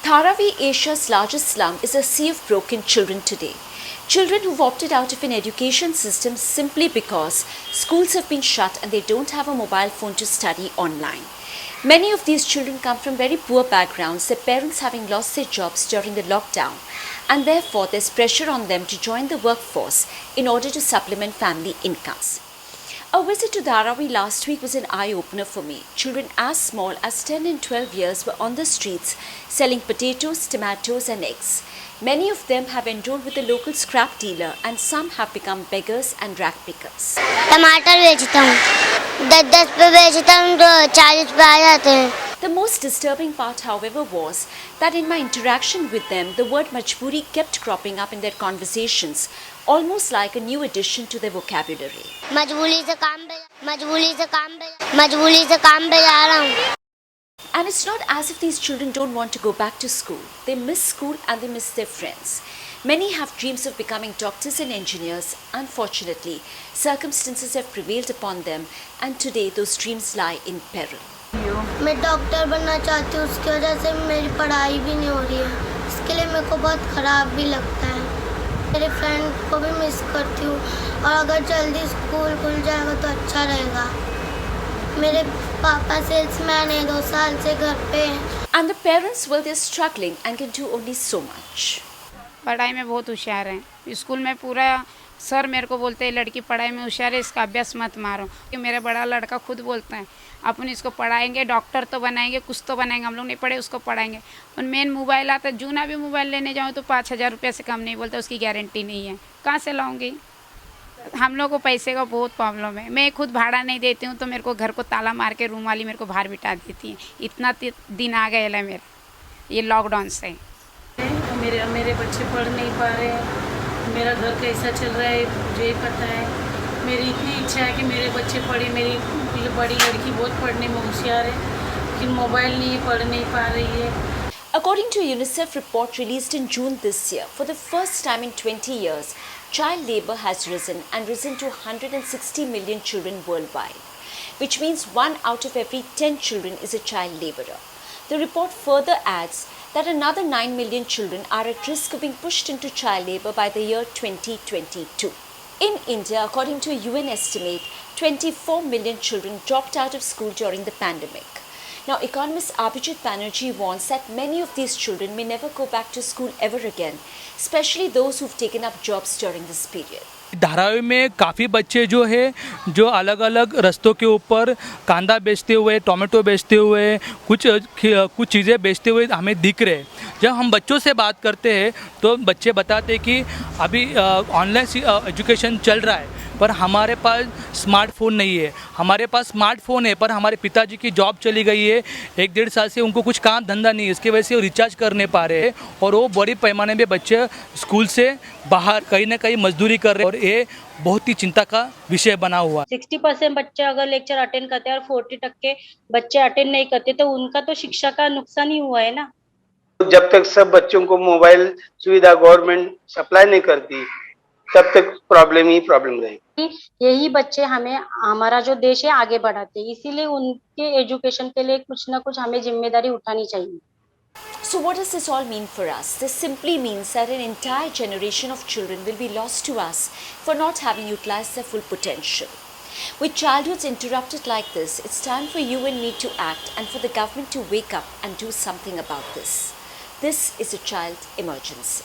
Dharavi, Asia's largest slum, is a sea of broken children today. Children who've opted out of an education system simply because schools have been shut and they don't have a mobile phone to study online. Many of these children come from very poor backgrounds, their parents having lost their jobs during the lockdown, and therefore there's pressure on them to join the workforce in order to supplement family incomes. A visit to Dharavi last week was an eye-opener for me. Children as small as 10 and 12 years were on the streets selling potatoes, tomatoes and eggs. Many of them have enrolled with the local scrap dealer and some have become beggars and rag pickers. टमाटर बेचता हूँ 10-10 पे बेचता हूँ तो 40 पे आ जाते हैं. The most disturbing part, however, was that in my interaction with them, the word majboori kept cropping up in their conversations, almost like a new addition to their vocabulary. मजबूरी से काम पे जा रहा हूँ. And it's not as if these children don't want to go back to school. They miss school and they miss their friends. Many have dreams of becoming doctors and engineers. Unfortunately, circumstances have prevailed upon them and today those dreams lie in peril. मैं doctor बनना चाहती हूँ, उसकी वजह से मेरी पढ़ाई भी नहीं हो रही है. इसके लिए मेरे को बहुत ख़राब भी लगता है. मेरे फ्रेंड को भी मिस करती हूँ और अगर जल्दी स्कूल खुल जाएगा तो अच्छा रहेगा. मेरे पापा सेल्समैन है, 2 साल से घर पे. And the parents, well, they're struggling and can do only so much. पढ़ाई में बहुत होशियार हैं. स्कूल में पूरा सर मेरे को बोलते हैं लड़की पढ़ाई में होशियार है, इसका अभ्यास मत मारो. मेरा बड़ा लड़का खुद बोलता है अपन इसको पढ़ाएंगे, डॉक्टर तो बनाएंगे, कुछ तो बनाएंगे. हम लोग नहीं पढ़े उसको पढ़ाएंगे. और मेन मोबाइल आता है, जूना भी मोबाइल लेने जाऊँ तो 5,000 रुपये से कम नहीं बोलता, उसकी गारंटी नहीं है. कहाँ से लाऊंगी? हम लोग को पैसे का बहुत प्रॉब्लम है. मैं खुद भाड़ा नहीं देती हूँ तो मेरे को घर को ताला मार के रूम वाली मेरे को बाहर बिठा देती है. इतना दिन आ गया है मेरा ये लॉकडाउन से. मेरे बच्चे पढ़ नहीं पा रहे हैं. मेरा घर कैसा चल रहा है मुझे ही पता है. मेरी इतनी इच्छा है कि मेरे बच्चे पढ़े. मेरी बड़ी लड़की बहुत पढ़ने में होशियार है लेकिन मोबाइल नहीं पढ़ नहीं पा रही है. According to a UNICEF report released in June this year, for the first time in 20 years, child labour has risen to 160 million children worldwide, which means 1 out of every 10 children is a child labourer. The report further adds that another 9 million children are at risk of being pushed into child labour by the year 2022. In India, according to a UN estimate, 24 million children dropped out of school during the pandemic. Now, economist Abhijit Banerjee warns that many of these children may never go back to school ever again, especially those who've taken up jobs during this period. Dharavi में काफ़ी बच्चे जो है जो अलग अलग रास्तों के ऊपर कांदा बेचते हुए, टोमेटो बेचते हुए, कुछ चीज़ें बेचते हुए हमें दिख रहे हैं. जब हम बच्चों से बात करते हैं तो बच्चे बताते हैं कि अभी ऑनलाइन एजुकेशन चल रहा है पर हमारे पास स्मार्टफोन नहीं है. हमारे पास स्मार्टफोन है पर हमारे पिताजी की जॉब चली गई है. 1-1.5 साल से उनको कुछ काम धंधा नहीं है. इसकी वजह से वो रिचार्ज कर नहीं पा रहे हैं और वो बड़ी पैमाने में बच्चे स्कूल से बाहर कहीं ना कहीं मजदूरी कर रहे हैं और ये बहुत ही चिंता का विषय बना हुआ. 60% बच्चे अगर लेक्चर अटेंड करते हैं और 40% बच्चे अटेंड नहीं करते तो उनका तो शिक्षा का नुकसान ही हुआ है ना. जब तक सब बच्चों को मोबाइल सुविधा गवर्नमेंट सप्लाई नहीं करती तब तक प्रॉब्लम रहेगी. यही बच्चे हमें हमारा जो देश है आगे बढ़ाते हैं. इसीलिए उनके एजुकेशन के लिए कुछ ना कुछ हमें जिम्मेदारी उठानी चाहिए. So what does this all mean for us? This simply means that an entire generation of children will be lost to us for not having utilized their full potential. With childhoods interrupted like this, it's time for you and me to act and for the government to wake up and do something about this. This is a child emergency.